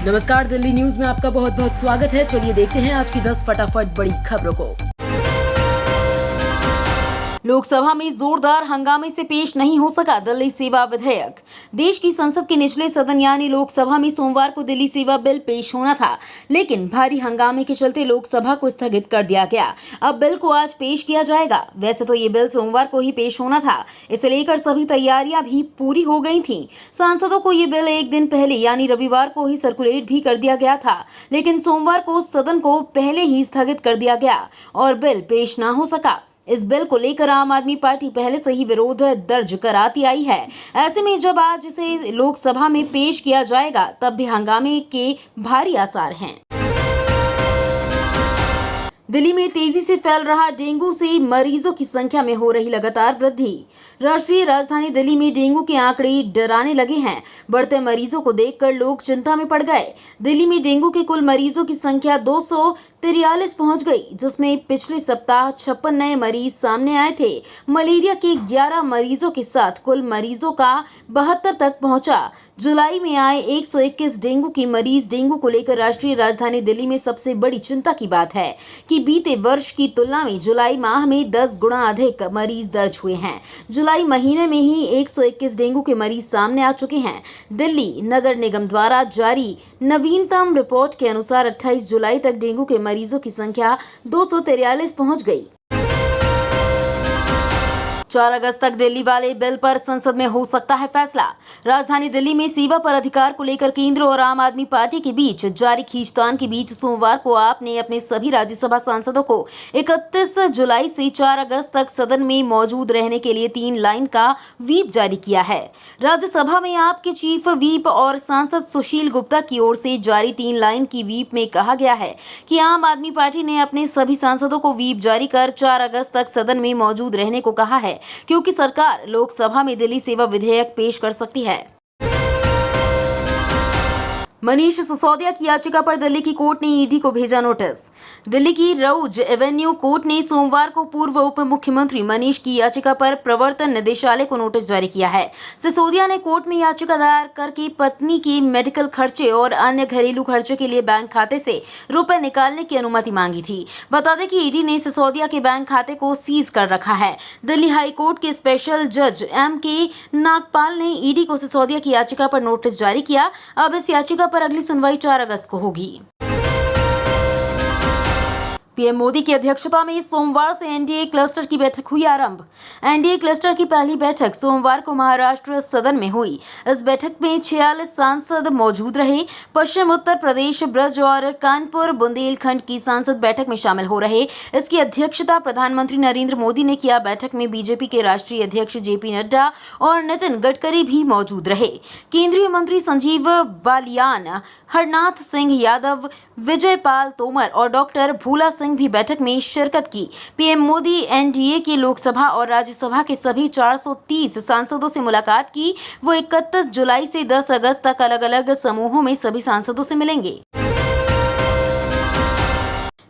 नमस्कार, दिल्ली न्यूज में आपका बहुत बहुत स्वागत है। चलिए देखते हैं आज की 10 फटाफट बड़ी खबरों को। लोकसभा में जोरदार हंगामे से पेश नहीं हो सका दिल्ली सेवा विधेयक। देश की संसद के निचले सदन यानी लोकसभा में सोमवार को दिल्ली सेवा बिल पेश होना था, लेकिन भारी हंगामे के चलते लोकसभा को स्थगित कर दिया गया। अब बिल को आज पेश किया जाएगा। वैसे तो ये बिल सोमवार को ही पेश होना था, इसे लेकर सभी तैयारियां भी पूरी हो गई थी। सांसदों को ये बिल एक दिन पहले यानी रविवार को ही सर्कुलेट भी कर दिया गया था, लेकिन सोमवार को सदन को पहले ही स्थगित कर दिया गया और बिल पेश न हो सका। इस बिल को लेकर आम आदमी पार्टी पहले से ही विरोध दर्ज कराती आई है। ऐसे में जब आज इसे लोकसभा में पेश किया जाएगा, तब भी हंगामे के भारी आसार हैं। दिल्ली में तेजी से फैल रहा डेंगू से मरीजों की संख्या में हो रही लगातार वृद्धि। राष्ट्रीय राजधानी दिल्ली में डेंगू के आंकड़े डराने लगे हैं। बढ़ते मरीजों को देखकर लोग चिंता में पड़ गए। दिल्ली में डेंगू के कुल मरीजों की संख्या 243 पहुंच गई, जिसमें पिछले सप्ताह 56 नए मरीज सामने आए थे। मलेरिया के 11 मरीजों के साथ कुल मरीजों का 72 तक पहुंचा। जुलाई में आए 121 डेंगू की मरीज। डेंगू को लेकर राष्ट्रीय राजधानी दिल्ली में सबसे बड़ी चिंता की बात है कि बीते वर्ष की तुलना में जुलाई माह में 10 गुना अधिक मरीज दर्ज हुए हैं। जुलाई महीने में ही 121 डेंगू के मरीज सामने आ चुके हैं। दिल्ली नगर निगम द्वारा जारी नवीनतम रिपोर्ट के अनुसार 28 जुलाई तक डेंगू के मरीजों की संख्या 243 पहुंच गई। 4 अगस्त तक दिल्ली वाले बिल पर संसद में हो सकता है फैसला। राजधानी दिल्ली में सेवा पर अधिकार को लेकर केंद्र और आम आदमी पार्टी के बीच जारी खींचतान के बीच सोमवार को आप ने अपने सभी राज्यसभा सांसदों को 31 जुलाई से 4 अगस्त तक सदन में मौजूद रहने के लिए 3 लाइन का व्हीप जारी किया है। राज्यसभा में आपके चीफ व्हीप और सांसद सुशील गुप्ता की ओर से जारी 3 लाइन की व्हीप में कहा गया है कि आम आदमी पार्टी ने अपने सभी सांसदों को व्हीप जारी कर 4 अगस्त तक सदन में मौजूद रहने को कहा है, क्योंकि सरकार लोकसभा में दिल्ली सेवा विधेयक पेश कर सकती है। मनीष सिसोदिया की याचिका पर दिल्ली की कोर्ट ने ईडी को भेजा नोटिस। दिल्ली की रोज एवेन्यू कोर्ट ने सोमवार को पूर्व उप मुख्यमंत्री मनीष की याचिका पर प्रवर्तन निदेशालय को नोटिस जारी किया है। सिसोदिया ने कोर्ट में याचिका दायर करके पत्नी के मेडिकल खर्चे और अन्य घरेलू खर्चे के लिए बैंक खाते से रुपए निकालने की अनुमति मांगी थी। बता दें कि ईडी ने सिसोदिया के बैंक खाते को सीज कर रखा है। दिल्ली हाई कोर्ट के स्पेशल जज M.K. नागपाल ने ईडी को सिसोदिया की याचिका पर नोटिस जारी किया। अब इस याचिका पर अगली सुनवाई 4 अगस्त को होगी। पीएम मोदी की अध्यक्षता में सोमवार से एनडीए क्लस्टर की बैठक हुई आरंभ। एनडीए क्लस्टर की पहली बैठक सोमवार को महाराष्ट्र सदन में हुई। इस बैठक में 46 सांसद मौजूद रहे। पश्चिम उत्तर प्रदेश, ब्रज और कानपुर बुंदेलखंड की सांसद बैठक में शामिल हो रहे। इसकी अध्यक्षता प्रधानमंत्री नरेंद्र मोदी ने किया। बैठक में बीजेपी के राष्ट्रीय अध्यक्ष जेपी नड्डा और नितिन गडकरी भी मौजूद रहे। केंद्रीय मंत्री संजीव बालियान, हरनाथ सिंह यादव, विजय पाल तोमर और डॉक्टर भूला सिंह भी बैठक में शिरकत की। पीएम मोदी एनडीए के लोकसभा और राज्यसभा के सभी 430 सांसदों से मुलाकात की। वो 31 जुलाई से 10 अगस्त तक अलग अलग समूहों में सभी सांसदों से मिलेंगे।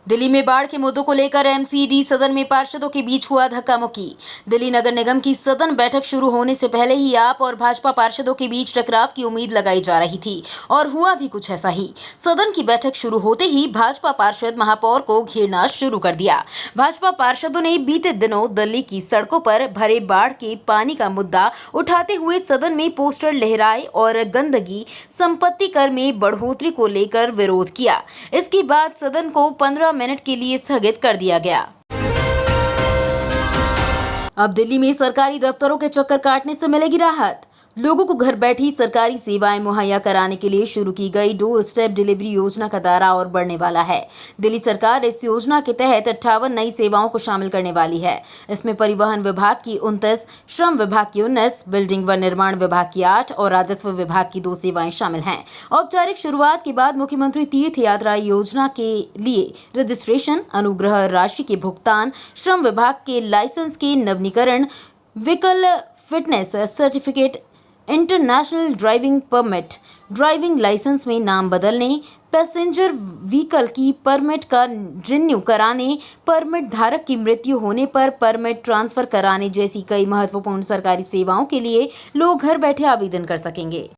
दिल्ली में बाढ़ के मुद्दों को लेकर एमसीडी सदन में पार्षदों के बीच हुआ धक्का मुक्की। दिल्ली नगर निगम की सदन बैठक शुरू होने से पहले ही आप और भाजपा पार्षदों के बीच टकराव की उम्मीद लगाई जा रही थी और हुआ भी कुछ ऐसा ही। सदन की बैठक शुरू होते ही भाजपा पार्षद महापौर को घेरना शुरू कर दिया। भाजपा पार्षदों ने बीते दिनों दिल्ली की सड़कों पर भरे बाढ़ के पानी का मुद्दा उठाते हुए सदन में पोस्टर लहराए और गंदगी, संपत्ति कर में बढ़ोतरी को लेकर विरोध किया। इसके बाद सदन को 15 मिनट के लिए स्थगित कर दिया गया। अब दिल्ली में सरकारी दफ्तरों के चक्कर काटने से मिलेगी राहत। लोगों को घर बैठी सरकारी सेवाएं मुहैया कराने के लिए शुरू की गई डोर स्टेप डिलीवरी योजना का दायरा और बढ़ने वाला है। दिल्ली सरकार इस योजना के तहत 58 नई सेवाओं को शामिल करने वाली है। इसमें परिवहन विभाग की 29, श्रम विभाग की 19, बिल्डिंग व निर्माण विभाग की 8 और राजस्व विभाग की 2 सेवाएं शामिल हैं। औपचारिक शुरुआत के बाद मुख्यमंत्री तीर्थ यात्रा योजना के लिए रजिस्ट्रेशन, अनुग्रह राशि के भुगतान, श्रम विभाग के लाइसेंस के नवीनीकरण, vehicle fitness certificate, international driving permit, driving licence में नाम बदलने, पैसेंजर व्हीकल की परमिट का रिन्यू कराने, परमिट धारक की मृत्यु होने पर परमिट ट्रांसफर कराने जैसी कई महत्वपूर्ण सरकारी सेवाओं के लिए लोग घर बैठे आवेदन कर सकेंगे।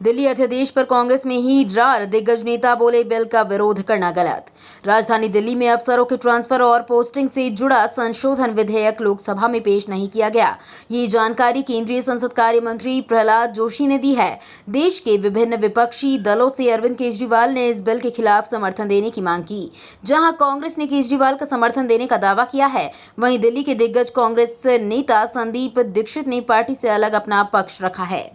दिल्ली अध्यादेश पर कांग्रेस में ही रार, दिग्गज नेता बोले बिल का विरोध करना गलत। राजधानी दिल्ली में अफसरों के ट्रांसफर और पोस्टिंग से जुड़ा संशोधन विधेयक लोकसभा में पेश नहीं किया गया। ये जानकारी केंद्रीय संसद कार्य मंत्री प्रहलाद जोशी ने दी है। देश के विभिन्न विपक्षी दलों से अरविंद केजरीवाल ने इस बिल के खिलाफ समर्थन देने की मांग की। जहां कांग्रेस ने केजरीवाल का समर्थन देने का दावा किया है, वहीं दिल्ली के दिग्गज कांग्रेस नेता संदीप दीक्षित ने पार्टी से अलग अपना पक्ष रखा है।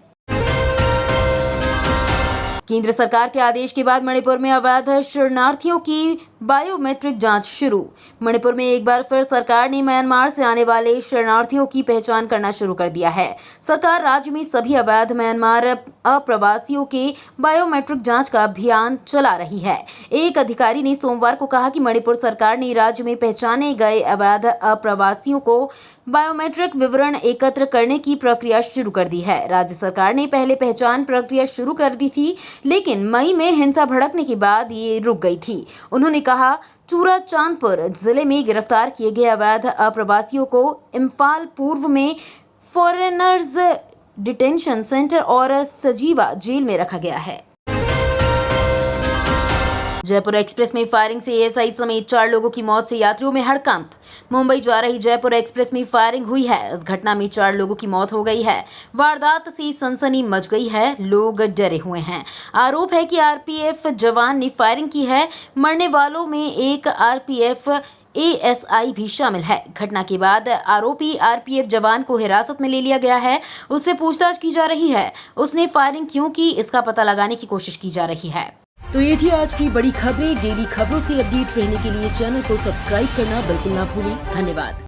केंद्र सरकार के आदेश के बाद मणिपुर में अवैध शरणार्थियों की बायोमेट्रिक जांच शुरू। मणिपुर में एक बार फिर सरकार ने म्यांमार से आने वाले शरणार्थियों की पहचान करना शुरू कर दिया है। सरकार राज्य में सभी अवैध म्यांमार अप्रवासियों के बायोमेट्रिक जांच का अभियान चला रही है। एक अधिकारी ने सोमवार को कहा कि मणिपुर सरकार ने राज्य में पहचाने गए अवैध अप्रवासियों को बायोमेट्रिक विवरण एकत्र करने की प्रक्रिया शुरू कर दी है। राज्य सरकार ने पहले पहचान प्रक्रिया शुरू कर दी थी, लेकिन मई में हिंसा भड़कने के बाद ये रुक गई थी। उन्होंने कहा, चूरा चांदपुर जिले में गिरफ्तार किए गए अवैध अप्रवासियों को इम्फाल पूर्व में फॉरेनर्स डिटेंशन सेंटर और सजीवा जेल में रखा गया है। जयपुर एक्सप्रेस में फायरिंग से एएसआई समेत 4 लोगों की मौत से यात्रियों में हड़कंप। मुंबई जा रही जयपुर एक्सप्रेस में फायरिंग हुई है। इस घटना में 4 लोगों की मौत हो गई है। वारदात से सनसनी मच गई है, लोग डरे हुए हैं। आरोप है कि आरपीएफ जवान ने फायरिंग की है। मरने वालों में एक आरपीएफ एएसआई भी शामिल है। घटना के बाद आरोपी आरपीएफ जवान को हिरासत में ले लिया गया है। उससे पूछताछ की जा रही है। उसने फायरिंग क्यों की, इसका पता लगाने की कोशिश की जा रही है। तो ये थी आज की बड़ी खबरें। डेली खबरों से अपडेट रहने के लिए चैनल को सब्सक्राइब करना बिल्कुल ना भूलें। धन्यवाद।